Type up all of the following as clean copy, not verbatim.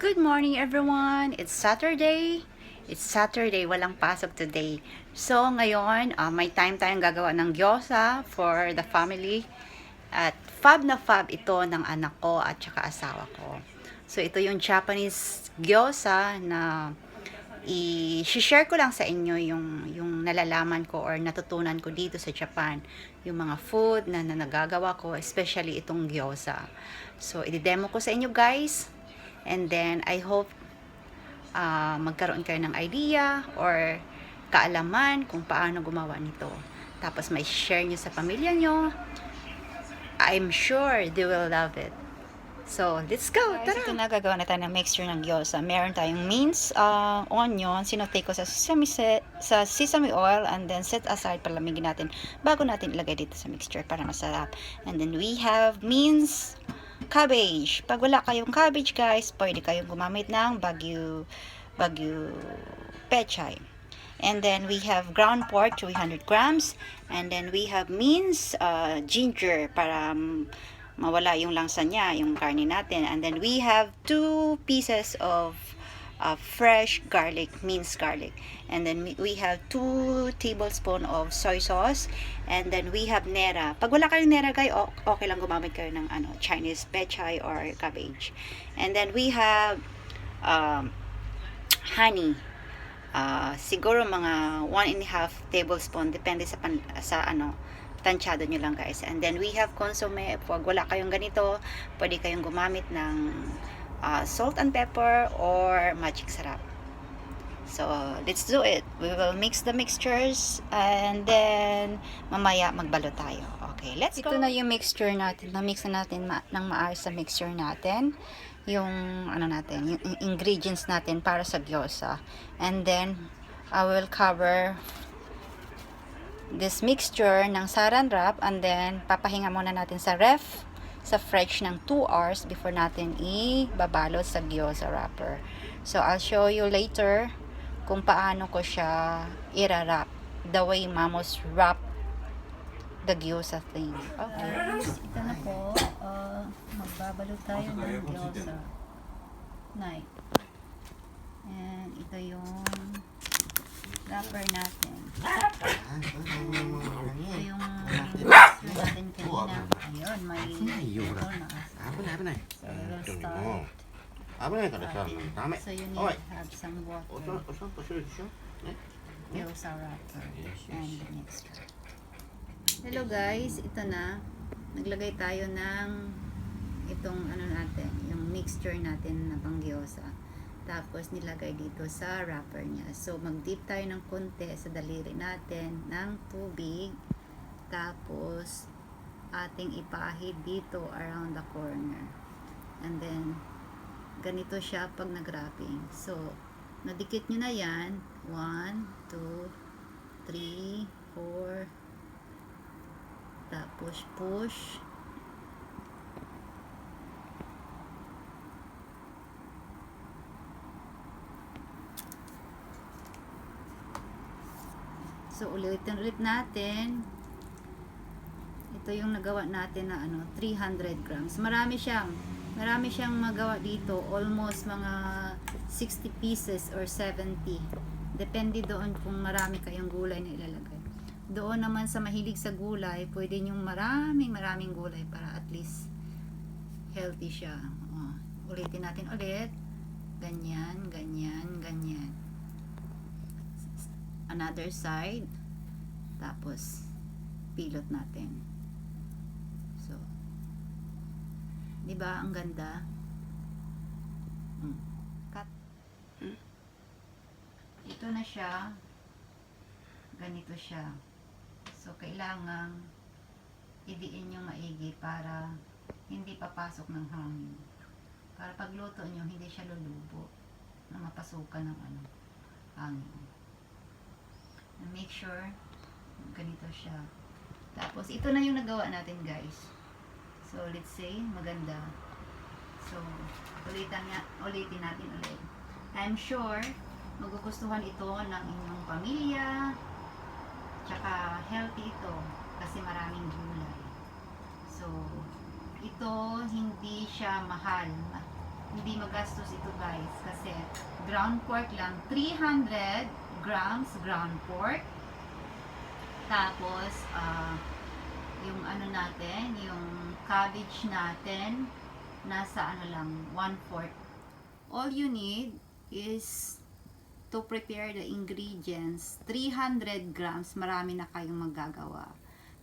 Good morning everyone! It's Saturday. Walang pasok today. So ngayon, may time tayong gagawa ng gyoza for the family. At fab na fab ito ng anak ko at saka asawa ko. So ito yung Japanese gyoza na i-share ko lang sa inyo yung nalalaman ko or natutunan ko dito sa Japan. Yung mga food na nagagawa ko, especially itong gyoza. So i-demo ko sa inyo guys. And then, I hope magkaroon kayo ng idea or kaalaman kung paano gumawa nito. Tapos, may share nyo sa pamilya nyo. I'm sure they will love it. So, let's go! Tara! Ito na, gagawa na tayo ng mixture ng gyoza. Meron tayong mince, onion, sinotay ko sa sesame oil, and then set aside, palamigin natin bago natin ilagay dito sa mixture para masarap. And then, we have mince, cabbage. Pag wala kayong cabbage guys, pwede kayong gumamit ng bagyo pechay. And then we have ground pork 300 grams. And then we have mince, ginger para mawala yung langsa niya, yung karne natin. And then we have 2 pieces of fresh garlic, minced garlic. And then we have 2 tablespoons of soy sauce. And then we have nera. Pag wala kayong nera guys, okay lang gumamit kayo ng Chinese pechay or cabbage. And then we have honey. Siguro mga 1.5 tablespoon, depende sa tansyado nyo lang guys. And then we have consomme. Pag wala kayong ganito, pwede kayong gumamit ng salt and pepper or magic sarap. So let's do it. We will mix the mixtures and then mamaya magbalot tayo. Okay, let's go. Ito na yung mixture natin. Na-mix na natin ng maayos sa mixture natin. Yung yung ingredients natin para sa gyoza. And then I will cover this mixture ng saran wrap, and then papahinga muna natin sa ref, sa fridge ng 2 hours before natin ibabalot sa gyoza wrapper. So I'll show you later kung paano ko siya i-wrap, the way mamos wrap the gyoza thing. Okay. Ito na po, magbabalot tayo ng gyoza. Night. And ito yung wrapper natin. Ito yung mixture natin kanina. Ayun, may ito na. So we'll start. So you need to have some water. Gyoza wrapper and the mixture. Hello guys, ito na. Naglagay tayo ng itong natin, yung mixture natin na pang gyoza. Tapos nilagay dito sa wrapper niya. So mag-dip tayo ng konti sa daliri natin ng tubig. Tapos ating ipahid dito around the corner. And then ganito siya pag nag-wrapping. So nadikit nyo na yan. 1, 2, 3, 4. Tapos push. So ulitin natin. Ito yung nagawa natin na 300 grams. Marami siyang magawa dito. Almost mga 60 pieces or 70. Depende doon kung marami kayong gulay na ilalagay. Doon naman sa mahilig sa gulay, pwede nyong maraming gulay para at least healthy siya. Ulitin natin ulit. Ganyan. Another side. Tapos pilot natin. So, 'di ba ang ganda? Cut. Ito na siya. Ganito siya. So, kailangang idiin nyo maigi para hindi papasok ng hangin. Para pagluto nyo, hindi siya lulubo na mapasukan ng hangin. Make sure ganito siya. Tapos, ito na yung nagawa natin guys. So, let's say, maganda. So, ulitin natin ulit. I'm sure, magugustuhan ito ng inyong pamilya. Tsaka healthy ito kasi maraming gulay. So ito hindi siya mahal. Hindi magastos ito guys. Kasi ground pork lang. 300 grams ground pork. Tapos, yung ano natin, yung cabbage natin, nasa ano lang, 1/4. All you need is to prepare the ingredients. 300 grams, marami na kayong magagawa.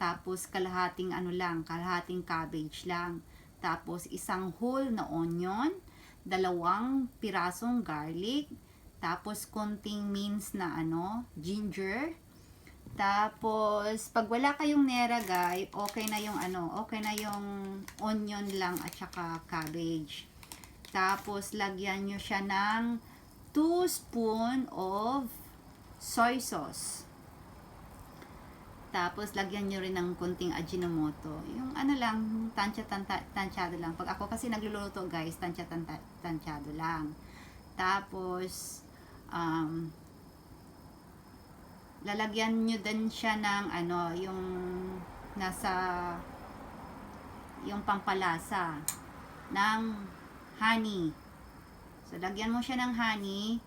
Tapos, kalahating ano lang, kalahating cabbage lang. Tapos, isang whole na onion, 2 pirasong garlic, tapos, konting mince na ano, ginger. Tapos, pag wala kayong neragay, okay na yung ano, okay na yung onion lang at saka cabbage. Tapos, lagyan nyo siya ng 2 spoon of soy sauce. Tapos, lagyan nyo rin ng konting ajinomoto. Yung ano lang, tansyado lang. Pag ako kasi nagluluto guys, tansyado lang. Tapos, lalagyan nyo din siya ng ano, yung nasa, yung pampalasa ng honey. So, lagyan mo siya ng honey,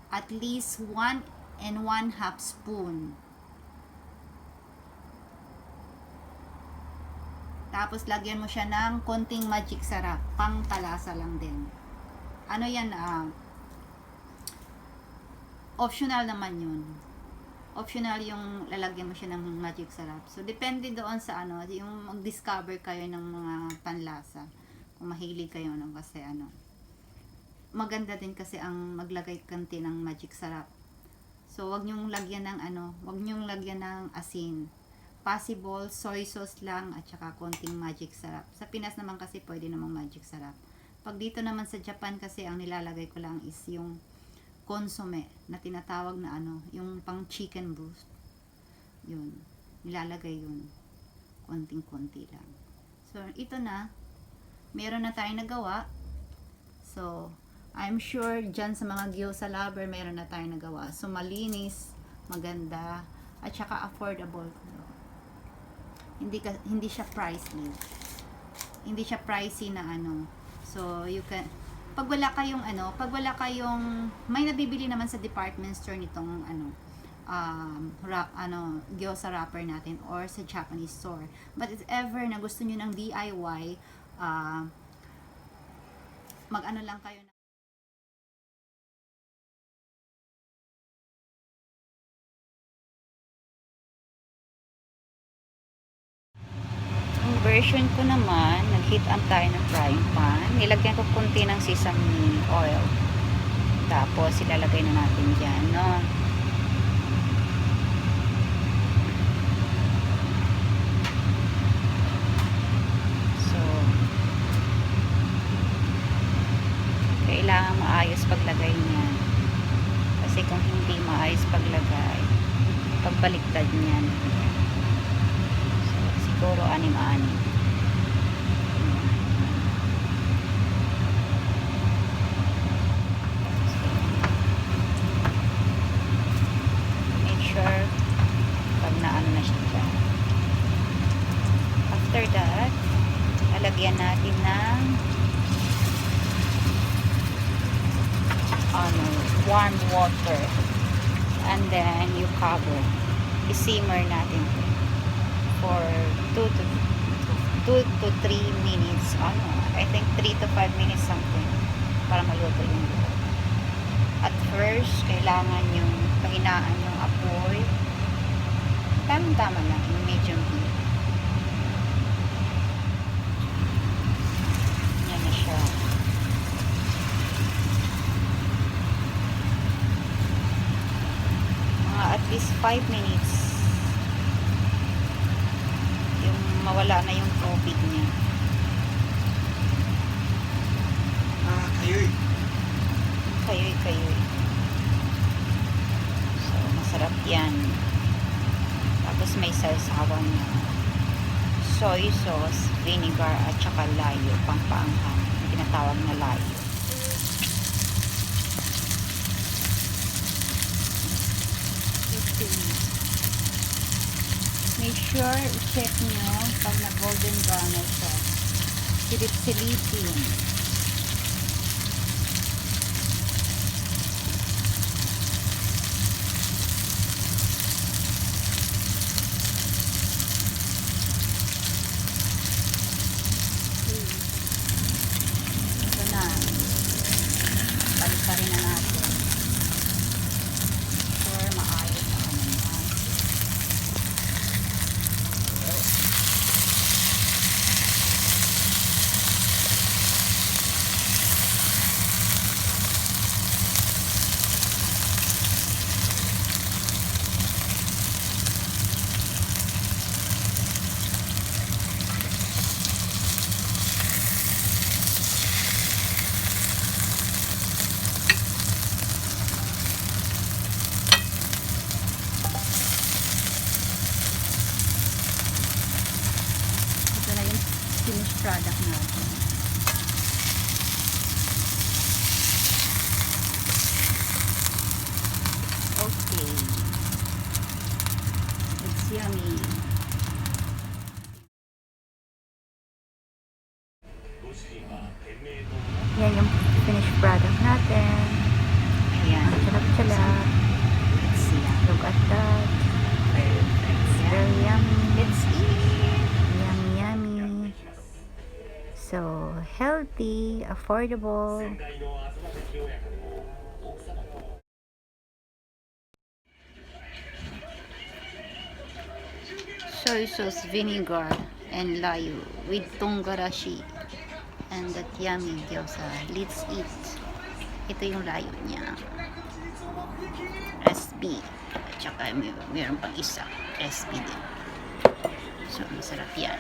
at least 1 1/2 spoon. Tapos, lagyan mo siya ng konting magic sarap. Pangpalasa lang din. Ano yan? Optional naman yun. Optional yung lalagyan mo siya ng magic sarap. So, depende doon sa ano, yung mag-discover kayo ng mga panlasa. Kung mahilig kayo ng kasi ano. Maganda din kasi ang maglagay kanti ng magic sarap. So, wag nyong lagyan ng ano, wag nyong lagyan ng asin. Possible, soy sauce lang at saka konting magic sarap. Sa Pinas naman kasi pwede namang magic sarap. Pag dito naman sa Japan kasi ang nilalagay ko lang is yung consomme na tinatawag na ano, yung pang chicken broth. Yun, nilalagay yun. Konting-konti lang. So, ito na. Meron na tayong nagawa. So, I'm sure dyan sa mga gyoza lover, meron na tayong nagawa. So, malinis, maganda, at saka affordable. Hindi siya pricey. Hindi siya pricey na ano. So, you can, pag wala kayong, may nabibili naman sa department store nitong ano, gyoza wrapper natin or sa Japanese store. But if ever na gusto niyo ng DIY, mag-ano lang kayo na version ko naman, nag-heat up tayo ng frying pan. Nilagyan ko konti ng sesame oil. Tapos, ilalagay na natin dyan, no? So, kailangan maayos paglagay niyan. Kasi kung hindi maayos paglagay, pagbaliktad niyan. Siguro 6-6. Make sure pag naano na siya dyan. After that, lalagyan natin ng warm water, and then you cover. I-simmer natin for 2 to 3 minutes. I think 3 to 5 minutes something para maluto yung buo. At first, kailangan yung pahinaan yung apoy. Tama-tama lang, yung medium heat. Yan na siya. Mga at least 5 minutes. Mawala na yung tubig niya. Kayoy. So, masarap yan. Tapos may sausawan niya. Soy sauce, vinegar, at saka layo. Pampaanghang. Yung tinatawag na layo. Make sure, check nyo pag na golden brown na siya. Silip-silipin. Yan yung finished product natin. Ayan. Ang sarap-sarap. Let's see. Look at that. Perfect. Very yummy. Let's eat. Yummy, yummy. So, healthy, affordable. Soy sauce, vinegar, and layu with tongarashi. And that yummy gyoza. Let's eat. Ito yung layu niya. SB. At saka meron pang isa. SB din. So, masarap yan.